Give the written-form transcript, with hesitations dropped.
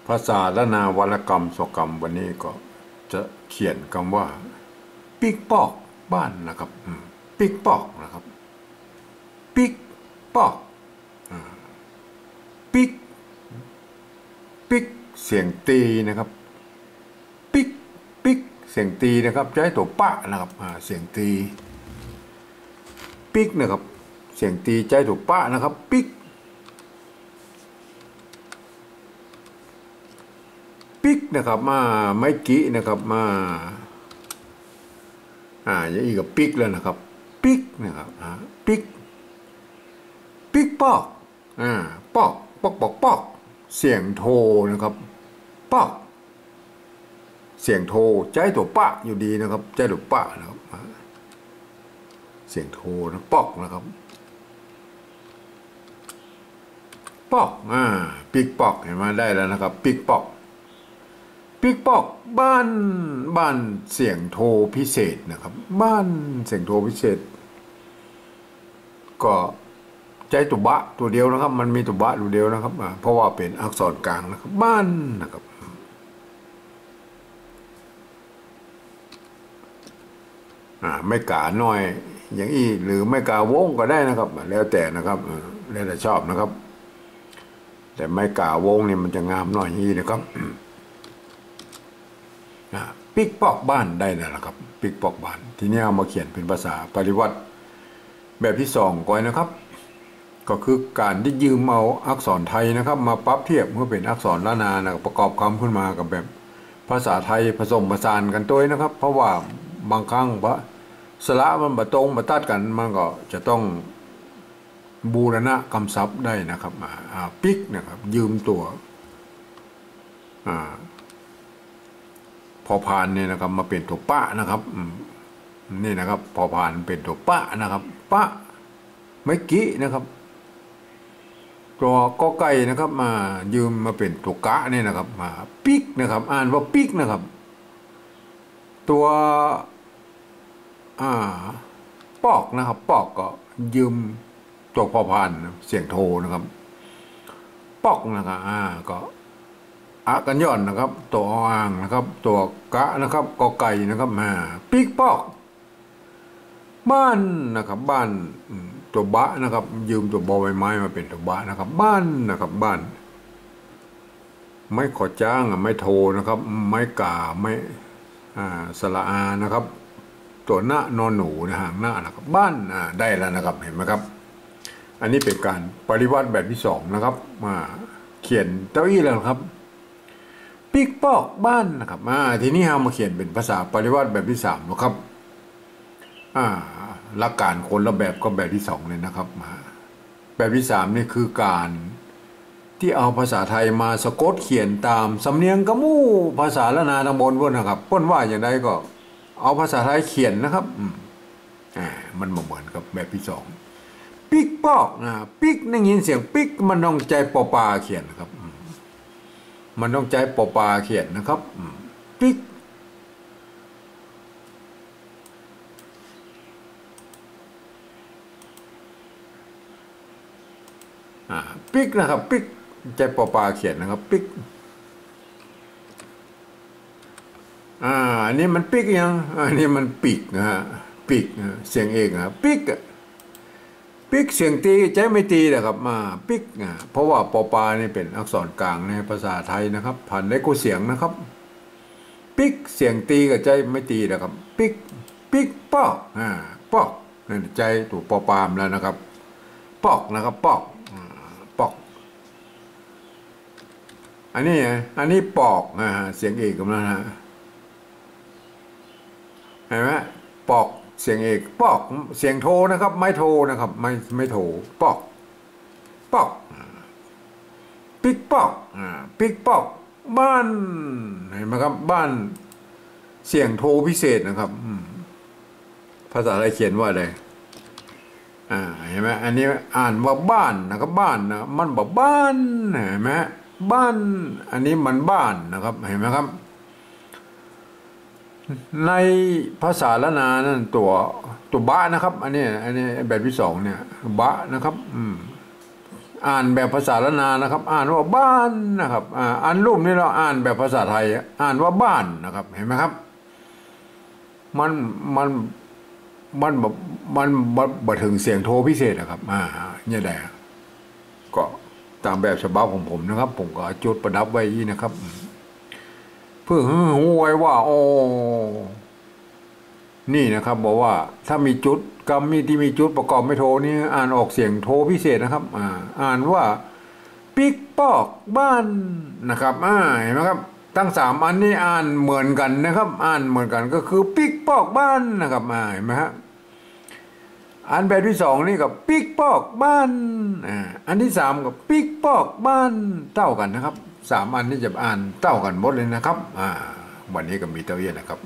ภาษาละนาวรรณกรรมโศกรรมวันนี้ก็จะเขียนคำว่าปิ๊กปอกบ้านนะครับปิ๊กปอกนะครับปิ๊กปอกปิ๊กปิ๊กเสียงตีนะครับปิ๊กปิ๊กเสียงตีนะครับใช้ตัวปะนะครับเสียงตีปิ๊กนะครับเสียงตีใจตัวปะนะครับปิ๊กปิ๊กนะครับมาไม่กี้นะครับมาอย่างอีกกับปิ๊กแล้วนะครับปิ๊กนะครับปิ๊กปิ๊กปอกปอกปอกปอกปอกเสียงโทนะครับปอกเสียงโทใจตัวปะอยู่ดีนะครับใจตัวปะนะครับเสียงโทนะปอกนะครับปอกปิ๊กปอกเห็นไหมได้แล้วนะครับปิ๊กปอกปิ๊กปอกบ้านเสียงโทพิเศษนะครับบ้านเสียงโทพิเศษก็ใจตุบะตัวเดียวนะครับมันมีตุบะตัวเดียวนะครับเพราะว่าเป็นอักษรกลางนะครับบ้านนะครับไม่กาหน่อยอย่างอีหรือไม่กาวงก็ได้นะครับแล้วแต่นะครับแล้วแต่ชอบนะครับแต่ไม่กาวงเนี่ยมันจะงามหน่อยอีนะครับปิ๊กปอกบ้านได้นะครับปิ๊กปอกบ้านทีนี้เอามาเขียนเป็นภาษาปริวัติแบบที่2ก่อนนะครับก็คือการที่ยืมเอาอักษรไทยนะครับมาปรับเทียบเมื่อเป็นอักษรล้านนาประกอบคำขึ้นมากับแบบภาษาไทยผสมผสานกันตัวนะครับเพราะว่าบางครั้งสระมันบะตรงบะตัดกันมันก็จะต้องบูรณะคำศัพท์ได้นะครับปิ๊กนะครับยืมตัวพอพานเนี่ยนะครับมาเป็นตัวปะนะครับนี่นะครับพอพานเป็นตัวปะนะครับปะไม่กี้นะครับตัวกอไก่นะครับมายืมมาเป็นตัวกะเนี่ยนะครับมาปิ๊กนะครับอ่านว่าปิ๊กนะครับตัวปอกนะครับปอกก็ยืมตัวพอพานเสียงโทนะครับปอกนะครับก็กันย่อนนะครับตัวอ่างนะครับตัวกะนะครับกอไก่นะครับปิ๊กปอกบ้านนะครับบ้านตัวบะนะครับยืมตัวบอใบไม้มาเป็นตัวบะนะครับบ้านนะครับบ้านไม่ขอจ้างไม่โทนะครับไม่กาไม่สระอานะครับตัวหน้านอนหนูนะหางหน้านะครับบ้านได้แล้วนะครับเห็นไหมครับอันนี้เป็นการปริวัติแบบที่2นะครับเขียนเต้าอี้แล้วครับปิ๊กปอกบ้านนะครับทีนี้เรามาเขียนเป็นภาษาปริวัติแบบที่3นะครับหลักการคนละแบบก็แบบที่2เลยนะครับแบบที่3นี่คือการที่เอาภาษาไทยมาสะกดเขียนตามสำเนียงกะมู่ภาษาละนาตำบลพวกนะครับพ้นว่าอย่างไรก็เอาภาษาไทยเขียนนะครับมันเหมือนกับแบบที่2ปิ๊กปอกปิ๊กได้ยินเสียงปิ๊กมันต้องใจปอปาเขียนนะครับมันต้องใจปอปาเขียนนะครับปิ๊กปิ๊กนะครับปิ๊กใจปอปาเขียนนะครับปิ๊กอันนี้มันปิ๊กยังอันนี้มันปิกนะฮะปิกเสียงเอกนะปิ๊กปิ๊กเสียงตีใจไม่ตีนะครับปิ๊กเพราะว่าปอปานี่เป็นอักษรกลางในภาษาไทยนะครับผ่านได้กูเสียงนะครับปิ๊กเสียงตีกับใจไม่ตีนะครับปิ๊กปิ๊กปอกปอกนั่นใจตัวปอปามแล้วนะครับปอกนะครับปอกปอกอันนี้ปอกเสียงเอกกำลังเห็นไหมปอกเสียงเอกปอกเสียงโทนะครับไม่โทนะครับไม่โทปอกปอกปิ๊กปอกปิ๊กปอกบ้านเห็นไหมครับบ้านเสียงโทพิเศษนะครับภาษาไทยเขียนว่าอะไรเห็นไหมอันนี้อ่านว่าบ้านนะครับบ้านนะมันบอกบ้านเห็นไหมบ้านอันนี้มันบ้านนะครับเห็นไหมครับในภาษาละนานั่นตัวบะนะครับอันนี้แบบที่2เนี่ยบะนะครับ อ่านแบบภาษาละนานะครับ อ่านว่าบ้านนะครับอันรูปนี้เราอ่านแบบภาษาไทยอ่านว่าบ้านนะครับ เห็นไหมครับมันมันแบบมันบ่ถึงเสียงโทพิเศษนะครับเนี่ยแหละก็ตามแบบฉบับของผมนะครับ ผมก็จุดประดับไว้นะครับ เพื่อให้รู้ไว้ว่าโอ้นี่นะครับบอกว่าถ้ามีจุดกรรมมีที่มีจุดประกอบไม่โทนี่อ่านออกเสียงโทพิเศษนะครับอ่านว่าปิกปอกบ้านนะครับเห็นไหมครับทั้งสามอันนี้อ่านเหมือนกันนะครับ อ่านเหมือนกันก็คือปิกปอกบ้านนะครับเห็นไหมฮะอันแบบที่สองนี่กับปิกปอกบ้านอันที่สามกับปิกปอกบ้านเท่ากันนะครับสามอันนี้จะอ่านเท่ากันหมดเลยนะครับวันนี้ก็มีเท่านี้นะครับ